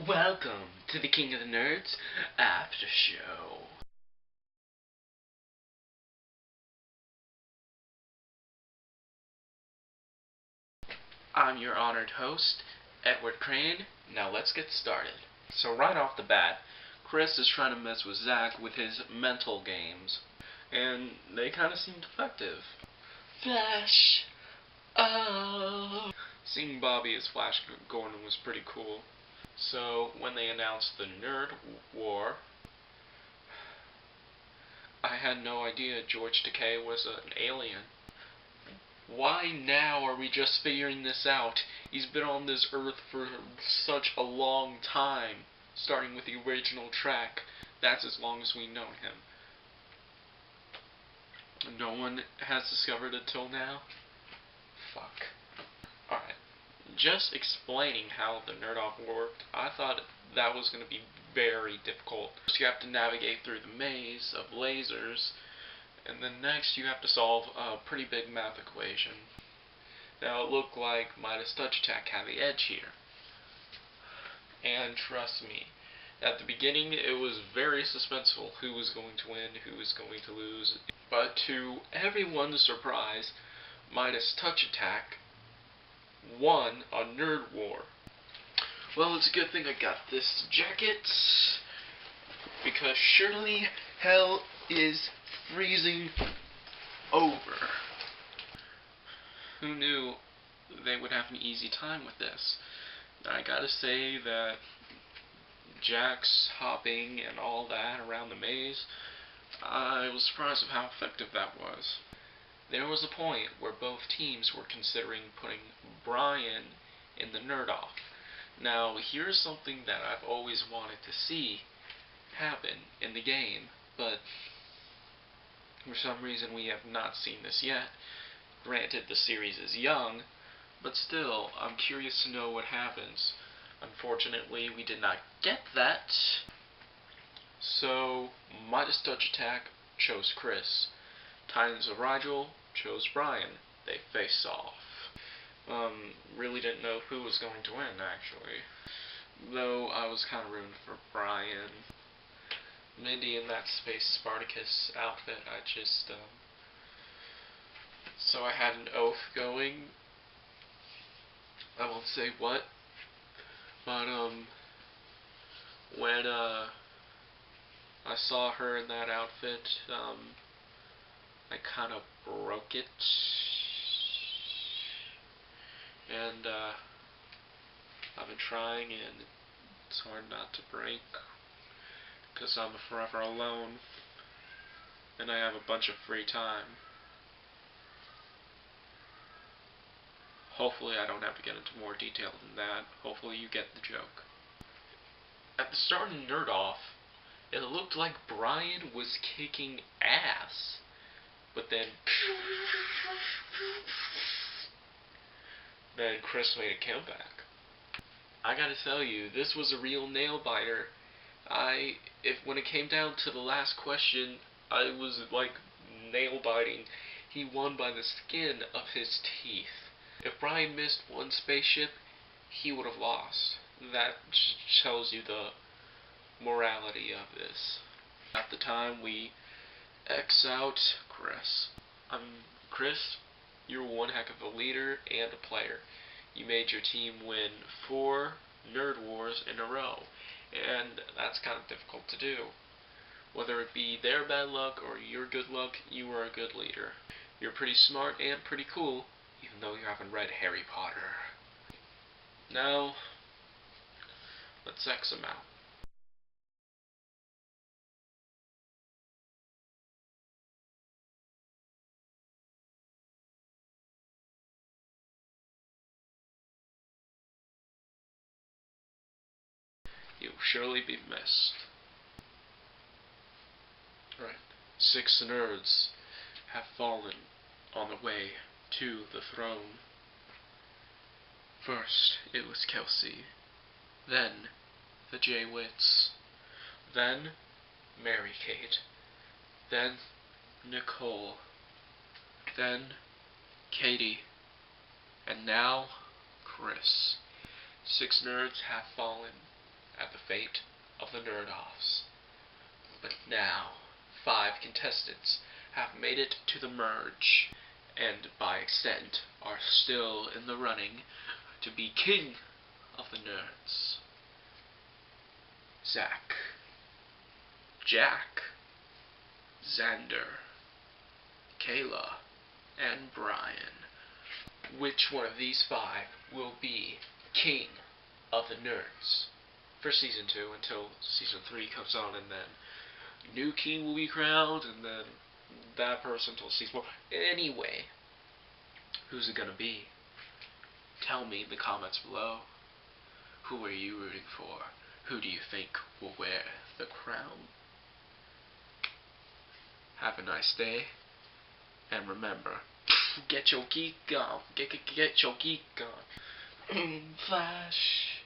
Welcome to the King of the Nerds Aftershow. I'm your honored host, Edward Crane. Now let's get started. So right off the bat, Chris is trying to mess with Zach with his mental games, and they kind of seemed effective. Flash! Oh! Seeing Bobby as Flash Gordon was pretty cool. So when they announced the Nerd War, I had no idea George Takei was an alien. Why now are we just figuring this out? He's been on this earth for such a long time, starting with the original track. That's as long as we've known him. No one has discovered it till now? Fuck. Alright. Just explaining how the Nerdoff worked, I thought that was going to be very difficult. First you have to navigate through the maze of lasers, and then next you have to solve a pretty big math equation. Now it looked like Midas Touch Attack had the edge here. And trust me, at the beginning it was very suspenseful who was going to win, who was going to lose. But to everyone's surprise, Midas Touch Attack won a Nerd War. Well, it's a good thing I got this jacket, because surely hell is freezing over. Who knew they would have an easy time with this? I gotta say that Jack's hopping and all that around the maze, I was surprised at how effective that was. There was a point where both teams were considering putting Brian in the Nerdoff. Now, here's something that I've always wanted to see happen in the game, but for some reason we have not seen this yet. Granted, the series is young, but still, I'm curious to know what happens. Unfortunately, we did not get that. So, Midas Touch Attack chose Chris. Titans of Rigel chose Brian. They face off. Really didn't know who was going to win, actually. Though I was kind of rooting for Brian. Mindy in that Space Spartacus outfit, so I had an oath going. I won't say what, but, when, I saw her in that outfit, I kind of broke it. And, I've been trying, and it's hard not to break, because I'm forever alone, and I have a bunch of free time. Hopefully I don't have to get into more detail than that. Hopefully you get the joke. At the start of Nerdoff, it looked like Brian was kicking ass, but then Chris made a comeback. I gotta tell you, this was a real nail biter. When it came down to the last question, I was like nail biting. He won by the skin of his teeth. If Brian missed one spaceship, he would have lost. That tells you the morality of this. At the time, we X out Chris. Chris, you're one heck of a leader and a player. You made your team win 4 Nerd Wars in a row, and that's kind of difficult to do. Whether it be their bad luck or your good luck, you are a good leader. You're pretty smart and pretty cool, even though you haven't read Harry Potter. Now, let's X them out. You'll surely be missed. Right. 6 nerds have fallen on the way to the throne. First, it was Kelsey, then the J-Wits, then Mary-Kate, then Nicole, then Katie, and now Chris. 6 nerds have fallen at the fate of the Nerd-Offs. But now, 5 contestants have made it to the merge, and by extent are still in the running to be king of the nerds. Zach, Jack, Xander, Kayla, and Brian. Which one of these 5 will be king of the nerds for Season 2 until Season 3 comes on, and then new king will be crowned, and then that person until Season 4. Anyway, who's it gonna be? Tell me in the comments below. Who are you rooting for? Who do you think will wear the crown? Have a nice day, and remember, get your geek on. Get your geek on. Flash.